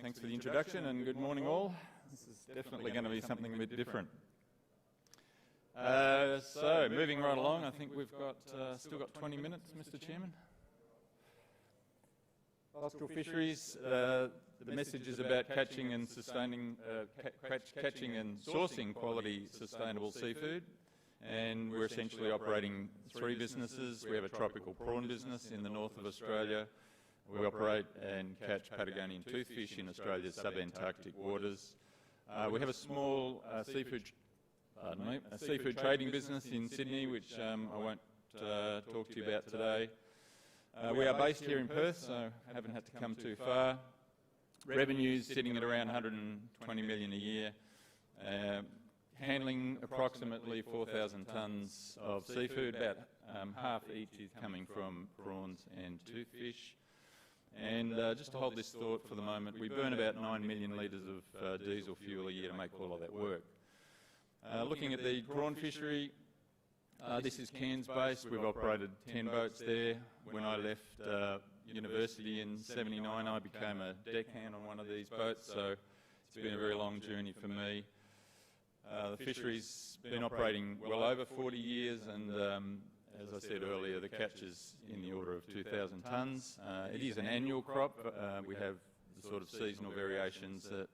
Thanks for the introduction and good morning all. This is definitely going to be something a bit different. So, moving right along, I think we've got still got 20 minutes, Mr. Chairman. Austral Fisheries, the message is about catching and sustaining, catching and sourcing quality sustainable seafood. And we're essentially operating three businesses. We have a tropical prawn business in the north of Australia. We operate and catch Patagonian toothfish in Australia's subantarctic waters. We have a small seafood trading business in Sydney, which I won't talk to you about today. We are based here in Perth, so haven't had to come too far. Revenues sitting at around 120 million a year, handling approximately 4,000 tonnes of seafood. About half each is coming from prawns and toothfish. And just to hold this thought for the moment, we burn about 9 million litres of diesel fuel a year to make all of that work. Looking at the prawn fishery, this is Cairns based. We've operated 10 boats there. When I left university in '79, I became a deckhand on one of these boats, so it's been a very long journey for me. The fishery's been operating well over 40 years, and as I said earlier, the catch is in the order of 2,000 tonnes. It is an annual crop. We have the sort of seasonal variations that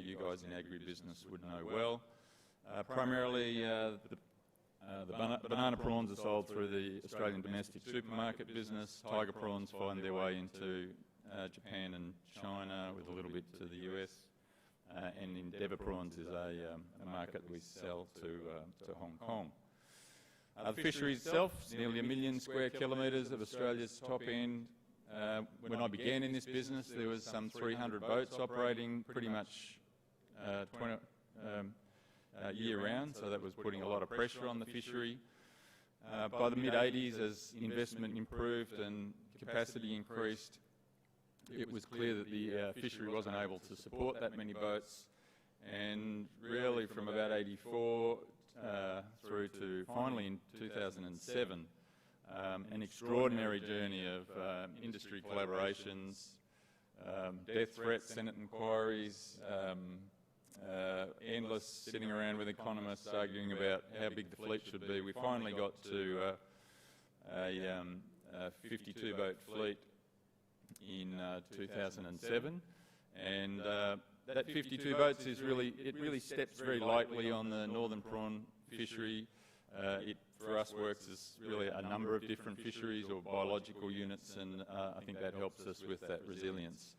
you guys in agribusiness would know well. Primarily, the banana prawns are sold through the Australian domestic supermarket business. Tiger prawns find their way into Japan and China, with a little bit to the US. And endeavour prawns is a market we sell to Hong Kong. The fishery itself is nearly 1 million square kilometres of Australia's top end. When I began in this business, there was some 300 boats operating pretty much year-round, so that was putting a lot of pressure on the fishery. By the mid-80s, as investment improved and capacity increased, it was clear that the fishery wasn't able to support that many boats, and really from about '84 through to finally in 2007, an extraordinary journey of industry collaborations, death threats, Senate inquiries, endless sitting around with economists arguing about how big the fleet should be. We finally got to a 52-boat fleet in 2007 and that 52 boats is really steps very lightly on the northern prawn fishery. It for us works as really a number of different fisheries or biological units, and I think that helps us with that resilience.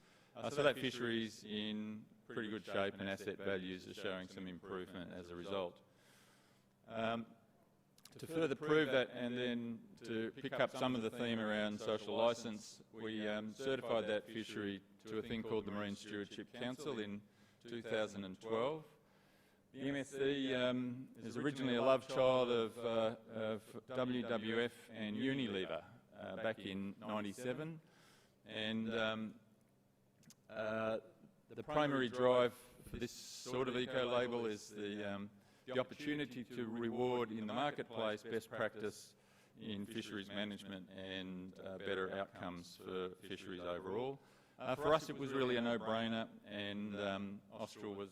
So that fishery's in pretty good shape, and asset values are showing some improvement as a result. To further prove that, and then to pick up some of the theme around social licence, we certified that fishery to a thing called the Marine Stewardship Council in 2012. The MSC is originally a love child of WWF and Unilever back in '97, and the primary drive for this sort of eco-label is the opportunity to reward in the marketplace best practice in fisheries management and better outcomes for fisheries overall. For us, it was really a no-brainer, and Austral was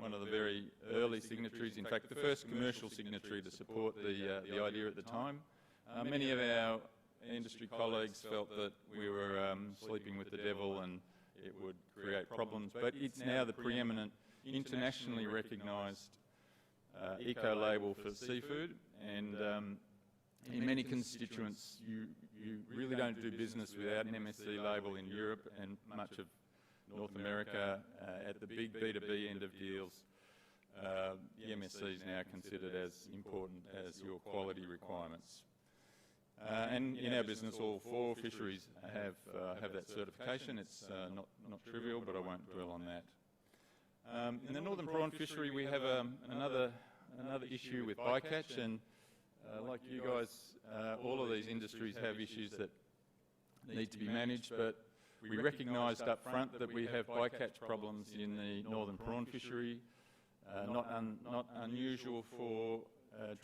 one of the very early signatories, in fact the first commercial signatory to support the idea at the time. Many of our industry colleagues felt that we were sleeping with the devil and it would create problems, but it's now the preeminent, internationally recognised eco-label for seafood, and in many constituents you really don't do business without an MSC label in Europe and much of North America. At the big B2B end of deals, the MSC is now considered as important as your quality requirements. And in our business, all 4 fisheries have that certification. It's not trivial, but I won't dwell on that. In the northern prawn fishery, we have another issue with bycatch, and like you guys, all of these industries have issues that need to be managed, but we recognised up front that we have bycatch problems in the northern prawn fishery, not unusual for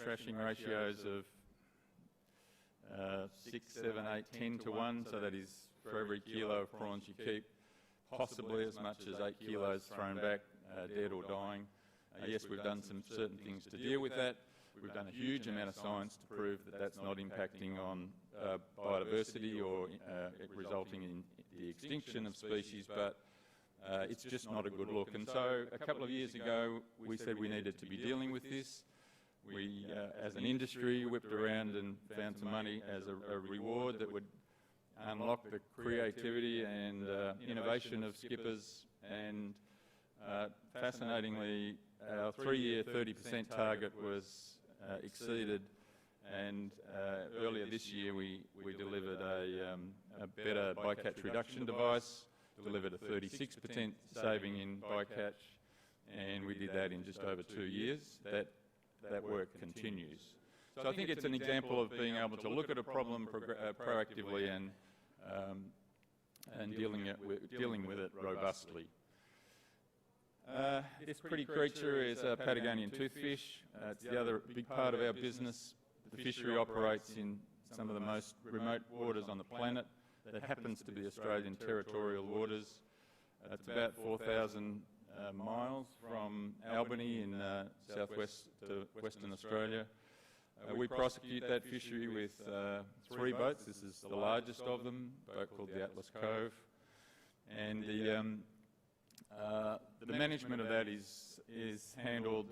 trashing ratios of 6, 7, 8, 10 to 1, so that is for every kilo of prawns you keep, possibly as much as 8 kilos thrown back, dead or dying. Yes, we've done some certain things to deal with that. We've done a huge amount of science to prove that that's not impacting on biodiversity or resulting in the extinction of species, but it's just not a good look. And so a couple of years ago, we said we needed to be dealing with this. We, as an industry, whipped around and found some money as a reward that would unlock the creativity and innovation of skippers, and fascinatingly, our 3-year 30% target was exceeded, and earlier this year we delivered a better bycatch reduction device, delivered a 36% saving in bycatch, and we did that in just over 2 years. That work continues. So I think it's an example of being able to look at a problem proactively and dealing with it robustly. This pretty creature is a Patagonian toothfish. It's the other big part of our business. The fishery operates in some of the most remote waters on the planet. That happens to be Australian territorial waters. It's about 4,000 miles from Albany in southwest to Western Australia. We prosecute that fishery with 3 boats. This is the largest of them, a boat called the Atlas Cove. And the management of that is handled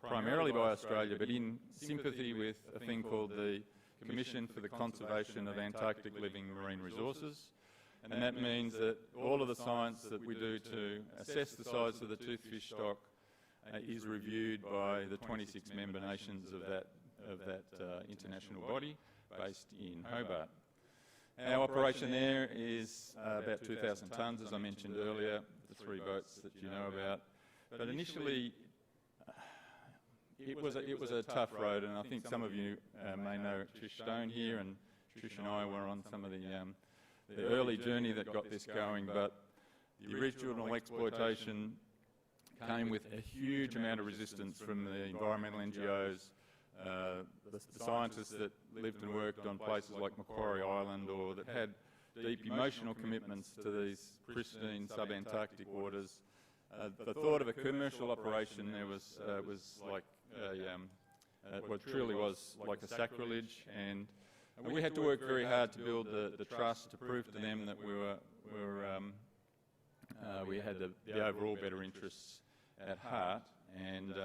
primarily by Australia, but in sympathy with a thing called the Commission for the Conservation of Antarctic Living Marine Resources. And that means that all of the science that we do to assess the size of the toothfish stock is reviewed by the 26 member nations of that international body based in Hobart. Our operation there is about 2,000 tonnes, as I mentioned earlier, the 3 boats that you know about. But initially, it was a tough road, and I think some of you may know Trish Stone here, and Trish and I were on some of the early journey that got this going, but the original exploitation came with a huge amount of resistance from the environmental NGOs, the scientists that lived and worked on places like Macquarie Island, or that had deep emotional commitments to these pristine sub-Antarctic waters. The thought of a commercial operation there was like what truly was like a sacrilege, and we had to work very hard to build the trust, to prove to them that we had the overall better interests at heart, and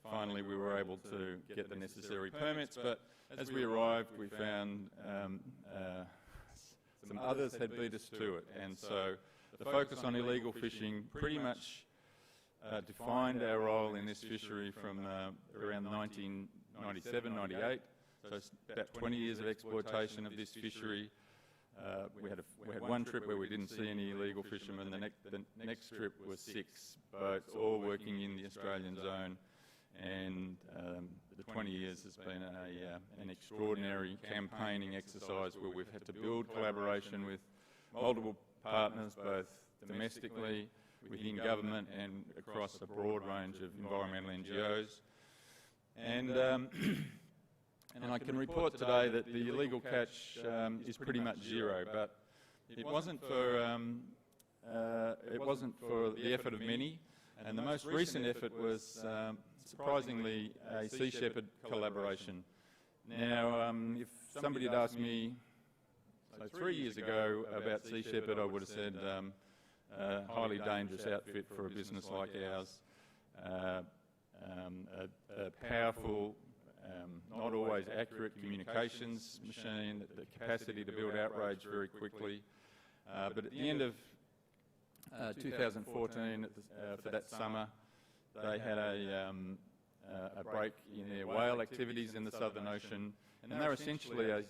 finally we were able to get the necessary permits. But as we arrived, we found some others had beat us to it, and so the focus on illegal fishing pretty much defined our role in this fishery from around 1997, 98. So it's about 20 years of exploitation of this fishery. We had one trip where we didn't see any illegal fishermen. The next trip was 6 boats, all working in the Australian zone. And the 20 years has been an extraordinary campaigning exercise where we've had to build collaboration with multiple partners, both domestically, within government, and across a broad range of environmental NGOs. And I can report today that the illegal catch is pretty much zero, but it wasn't for the effort of many, and the most recent effort was surprisingly a Sea Shepherd collaboration. Now, if somebody had asked me 3 years ago about Sea Shepherd, I would have said highly dangerous outfit for a business like ours, a powerful, not always accurate communications machine, the capacity to build outrage very quickly. But at the end of 2014, for that summer, they had a break in their whale activities in the Southern Ocean, and they were essentially a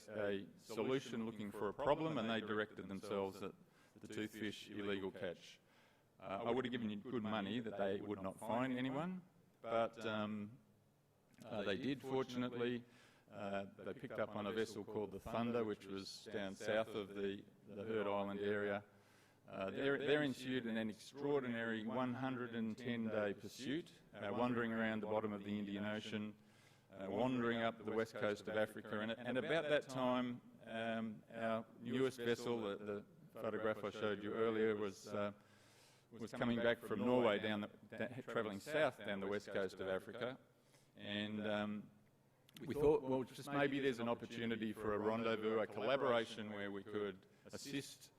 solution looking for a problem, and they directed themselves at the toothfish illegal catch. I would have given you good money that they would not find anyone, but they did, fortunately. They picked up on a vessel called the Thunder, which was down south of the Heard Island area. There ensued an extraordinary 110-day pursuit, wandering around the bottom of the Indian Ocean, wandering up the west coast of Africa. And about that time, our newest vessel, the photograph I showed you earlier was coming back from Norway, travelling south down the west coast of Africa, and we thought, well, just maybe there's an opportunity for a rendezvous, a collaboration where we could assist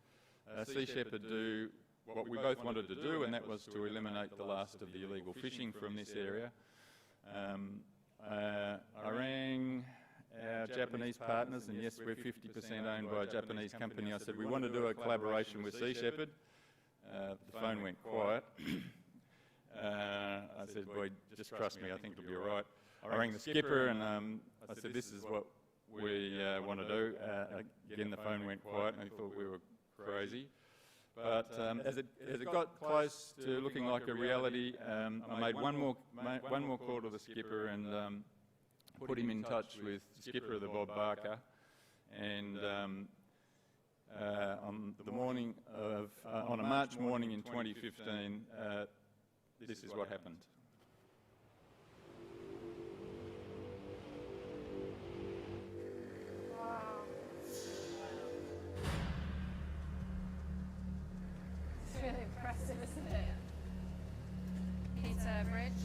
Sea Shepherd do what we both wanted to do, and that was to eliminate the last of the illegal fishing from this area. I rang our Japanese partners, and yes, we're 50% owned by a Japanese company. I said, we want to do a collaboration with Sea Shepherd. The phone went quiet. I said, boy, just trust me, I think it'll be all right. I rang the skipper and I said, this is what we want to do. Again, the phone went quiet and he thought we were crazy. But as it got close to looking like a reality, I made one more call to the skipper and put him in touch with the skipper of the Bob Barker. And on a March morning in 2015, this is what happened. Really impressive, isn't it? Peter, bridge.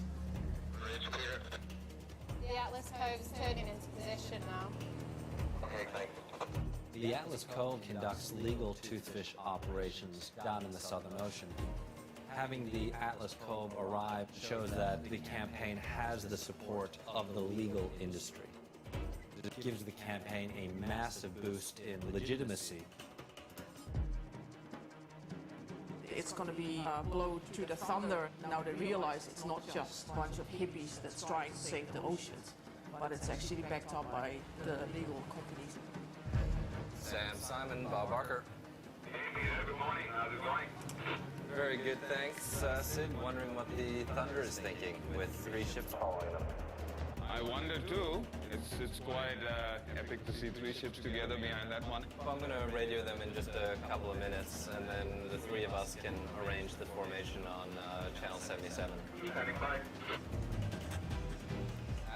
Bridge clear. The Atlas Cove is turning into position now. Okay, thanks. The Atlas Cove conducts legal toothfish operations down in the Southern Ocean. Having the Atlas Cove arrive shows that the campaign has the support of the legal industry. It gives the campaign a massive boost in legitimacy. It's going to be a blow to the thunder. Now they realize it's not just a bunch of hippies that's trying to save the oceans, but it's actually backed up by the legal companies. Sam Simon, Bob Barker. Hey, Peter, good morning. How's it going? Very good, thanks. Sid, wondering what the Thunder is thinking with 3 ships following them. I wonder too. It's quite epic to see 3 ships together behind that one. I'm going to radio them in just a couple of minutes, and then the 3 of us can arrange the formation on Channel 77. Standing by.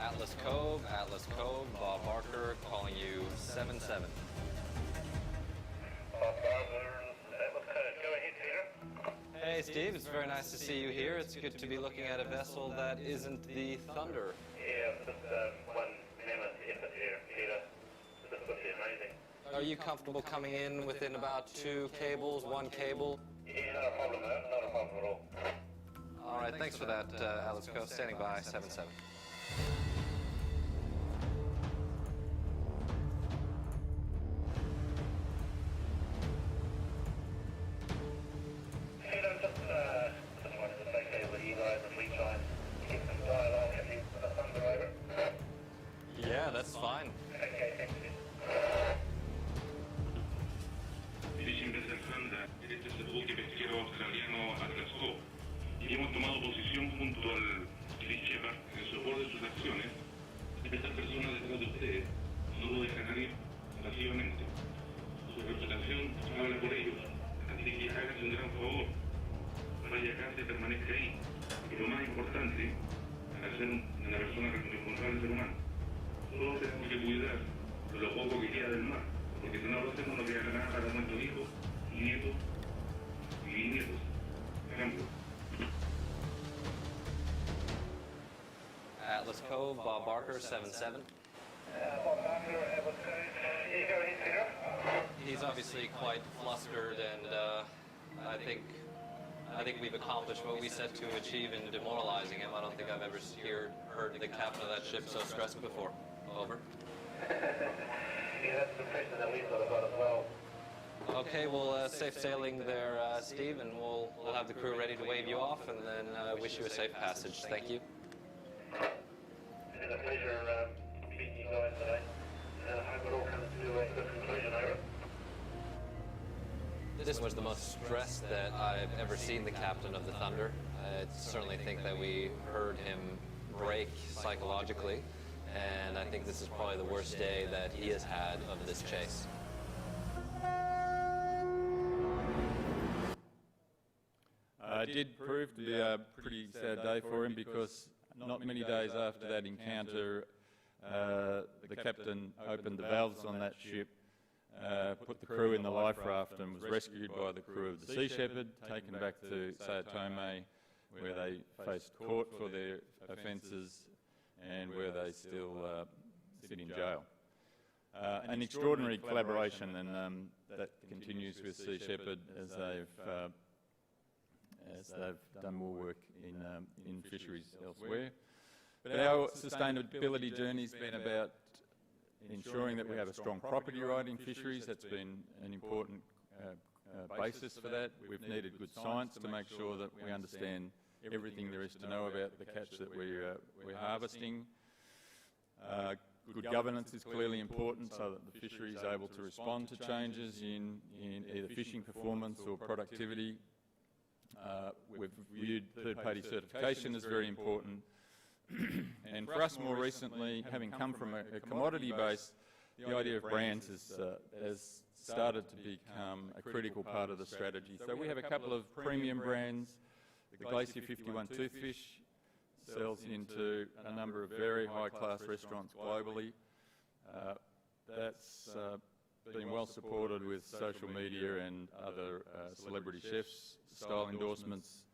Atlas Cove, Bob Barker calling you 77. Go ahead, Peter. Hey Steve, it's very nice to see you here. It's good to be looking at a vessel that isn't the Thunder. Yeah, just one mammoth effort here, Peter. This would be amazing. Are you comfortable coming in within about 2 cables, 1 cable? Yeah, not a problem, though. Not a problem at all. All right, thanks for that, Atlas Cove. Standing by, 77. Peter, just wanted to say okay with you guys if we try and get some dialogue happening with the Thunder over. Yeah, that's fine. Okay, thanks. Fishing vessel Thunder, este es el buque pesquero australiano Atlas Cove y hemos tomado posición junto al Sea Shepherd en soporte de sus acciones. Estas personas detrás de ustedes no lo dejarán pasivamente. Su reputación habla por ellos, así que háganse un gran favor. Vaya a casa y permanezca ahí. Y lo más importante, hacer una persona responsable del ser humano. Todos tenemos que cuidar de lo poco que queda del mar, porque si no lo hacemos no quedará nada para nuestros hijos, nietos y bisnietos. Ejemplo. Atlas Cove, Bob Barker, 77. Bob Barker, Atlas Cove. Yeah, go ahead, Peter. He's obviously quite flustered, and I think we've accomplished what we set to achieve in demoralizing him. I don't think I've ever heard the captain of that ship so stressed before. Over. Yeah, that's the impression that we sort of got as well. Okay, well, safe sailing there, Steve, and we'll have the crew ready to wave you off, and then wish you a safe passage. Thank you. It's been a pleasure meeting you guys today. I hope it all comes to a good conclusion, over. This was the most stressed that I've ever seen the captain of the Thunder. I certainly think that we heard him break psychologically, and I think this is probably the worst day that he has had of this chase. It did prove to be a pretty sad day for him because not many days after that encounter, the captain opened the valves on that ship put the crew in the life raft and was rescued by the crew of the Sea Shepherd, taken back to Sao Tome, where they faced court for their offences and where they still sit in jail. An extraordinary collaboration, and that continues with Sea Shepherd as they've done more work in fisheries elsewhere. But our sustainability journey's been about ensuring that we have a strong property right in fisheries. That's been an important basis for that. We've needed good science to make sure that we understand everything there is to know about the catch that we're harvesting. Good governance is clearly important so that the fishery is able to respond to changes in either fishing performance or productivity. We've viewed third-party certification as very important. And for us more recently, having come from a commodity base, the idea of brands has started to become a critical part of the strategy. So we have a couple of premium brands. The Glacier 51 Toothfish sells into a number of very high-class restaurants globally. That's been well supported with social media and other celebrity chefs style endorsements.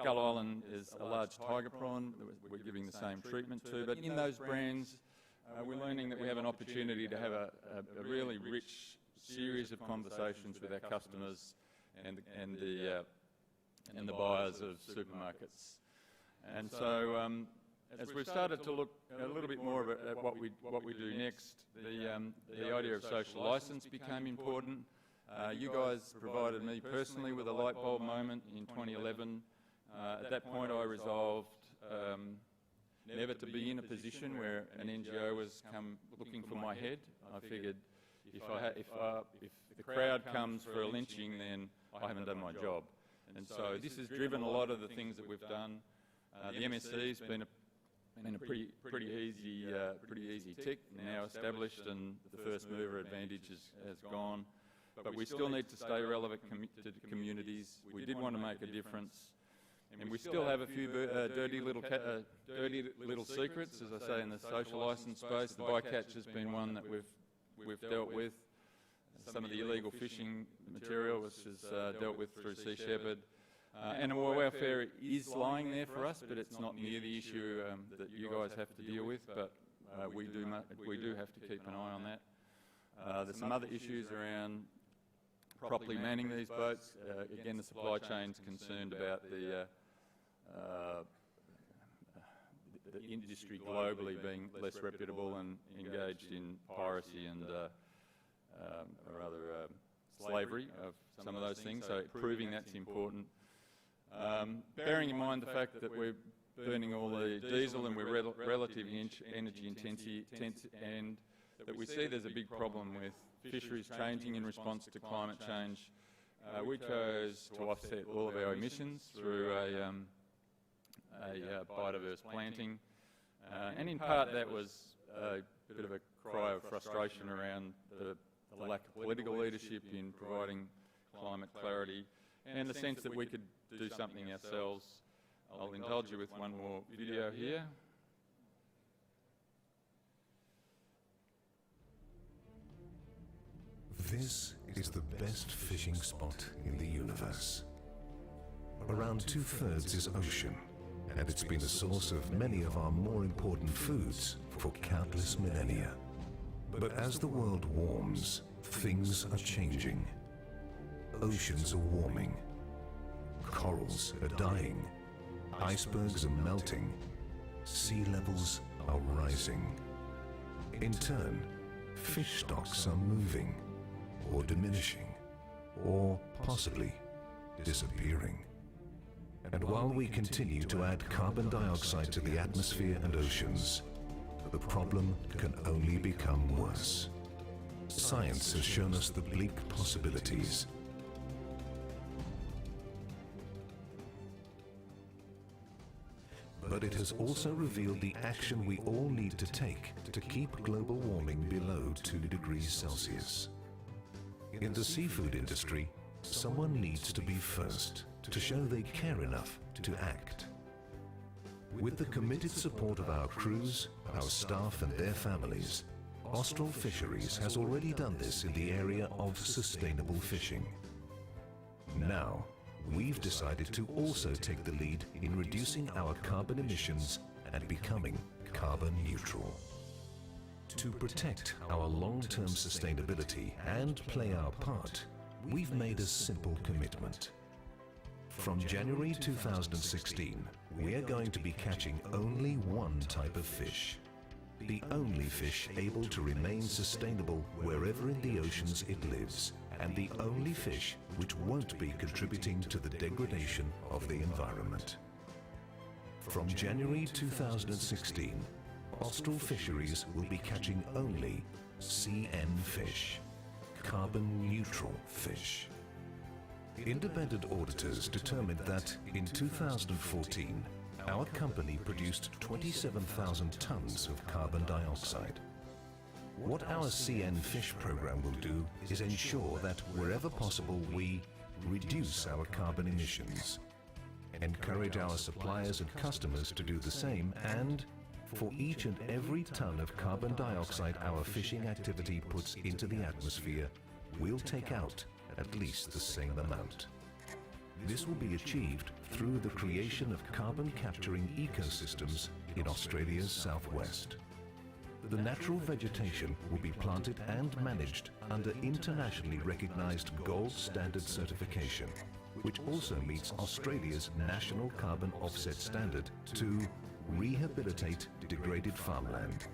Gull Island is a large tiger prawn that we're giving the same treatment to, but in those brands we're learning that we have an opportunity to have a really rich series of conversations with our customers and the buyers of supermarkets. And so as we've started to look a little bit more at what we do next, the idea of social licence became important. You guys provided me personally with a light bulb moment in 2011. At that point I resolved never to be in a position where an NGO was looking for my head. I figured if the crowd comes for a lynching, then I haven't done my job. And so this has driven a lot of the things that we've done. The MSC's been a pretty easy tick, now established, and the first mover advantage has gone. But we still need to stay relevant to communities. We did want to make a difference, and we still have a few dirty little secrets, as I say, in the social licence space. The bycatch has been one that we've dealt with. Some of the illegal fishing material, which is dealt with through Sea Shepherd. Animal welfare is lying there for us, but it's not near the issue that you guys have to deal with. But we do have to keep an eye on that. There's some other issues around properly manning these boats. Again, the supply chain's concerned about the industry globally being less reputable and engaged in piracy and slavery of some of those things. So proving that's important. Bearing in mind the fact that we're burning all the diesel and we're relatively energy intensive, and that we see there's a big problem with fisheries changing in response to climate change, we chose to offset all of our emissions through a biodiverse planting. And in part that was a bit of a cry of frustration around the lack of political leadership in providing climate clarity, and the sense that we could do something ourselves. I'll indulge you with one more video here. This is the best fishing spot in the universe. Around 2/3 is ocean, and it's been a source of many of our more important foods for countless millennia. But as the world warms, things are changing. Oceans are warming. Corals are dying. Icebergs are melting. Sea levels are rising. In turn, fish stocks are moving, or diminishing, or possibly disappearing. And while we continue to add carbon dioxide to the atmosphere and oceans, the problem can only become worse. Science has shown us the bleak possibilities. But it has also revealed the action we all need to take to keep global warming below 2 degrees Celsius. In the seafood industry, someone needs to be first to show they care enough to act. With the committed support of our crews, our staff and their families, Austral Fisheries has already done this in the area of sustainable fishing. Now, we've decided to also take the lead in reducing our carbon emissions and becoming carbon neutral. To protect our long-term sustainability and play our part, we've made a simple commitment. From January 2016, we are going to be catching only one type of fish. The only fish able to remain sustainable wherever in the oceans it lives, and the only fish which won't be contributing to the degradation of the environment. From January 2016, Austral Fisheries will be catching only CN fish, carbon-neutral fish. Independent auditors determined that in 2014, our company produced 27,000 tons of carbon dioxide. What our CN Fish program will do is ensure that wherever possible we reduce our carbon emissions, encourage our suppliers and customers to do the same, and for each and every ton of carbon dioxide our fishing activity puts into the atmosphere, we'll take out at least the same amount. This will be achieved through the creation of carbon-capturing ecosystems in Australia's southwest. The natural vegetation will be planted and managed under internationally recognized gold standard certification, which also meets Australia's national carbon offset standard to rehabilitate degraded farmland,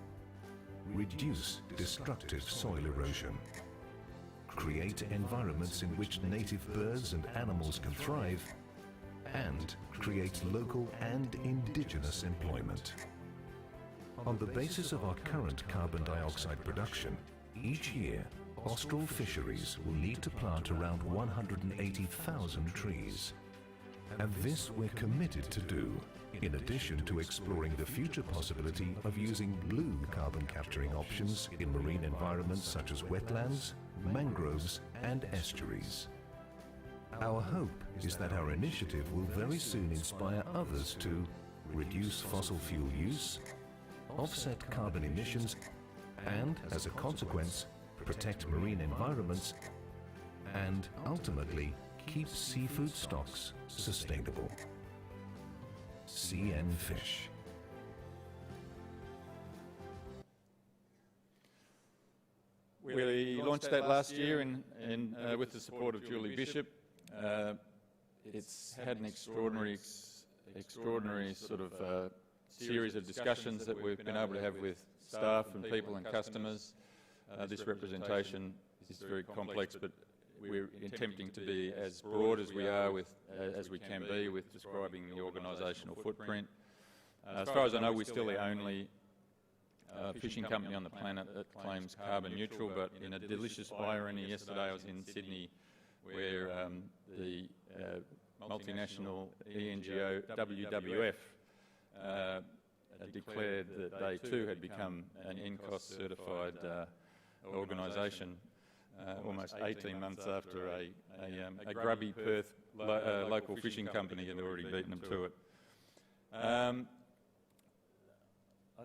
reduce destructive soil erosion, create environments in which native birds and animals can thrive, and create local and indigenous employment. On the basis of our current carbon dioxide production, each year, Austral Fisheries will need to plant around 180,000 trees. And this we're committed to do, in addition to exploring the future possibility of using blue carbon capturing options in marine environments such as wetlands, mangroves and estuaries. Our hope is that our initiative will very soon inspire others to reduce fossil fuel use, offset carbon emissions, and, as a consequence, protect marine environments, and ultimately keep seafood stocks sustainable. CN Fish. We launched that last year with the support of Julie Bishop. It's had an extraordinary sort of series of discussions that we've been able to have with staff and people and customers. This representation is very complex, but we're attempting to be as broad as we are as we can be with describing the organisational footprint. As far as I know, we're still the only fishing company on the planet that claims carbon neutral, but in a delicious irony, yesterday I was in Sydney where the multinational ENGO WWF declared that they too had become an NCOS certified organisation almost 18 months after a grubby Perth local fishing company had already beaten them to it.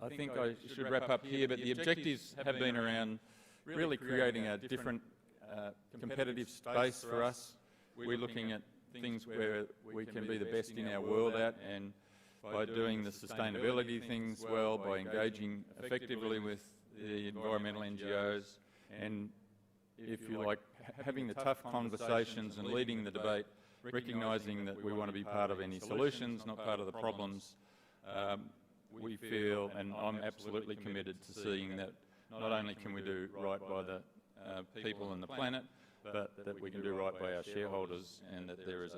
I think I should wrap up here, but the objectives have been around really creating a different competitive space for us. We're looking at things where we can be the best in our world at, and by doing the sustainability things well, by engaging effectively with the environmental NGOs, and if you like, having the tough conversations and leading the debate, recognising that we want to be part of any solutions, not part of the problems. We feel, and I'm absolutely committed to seeing that not only can we do right by the people and the planet, but that we can do right by our shareholders, and that there is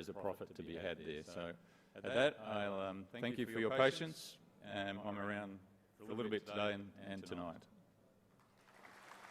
a profit to be had there. So at that, I'll thank you for your patience. I'm around for a little bit today and tonight.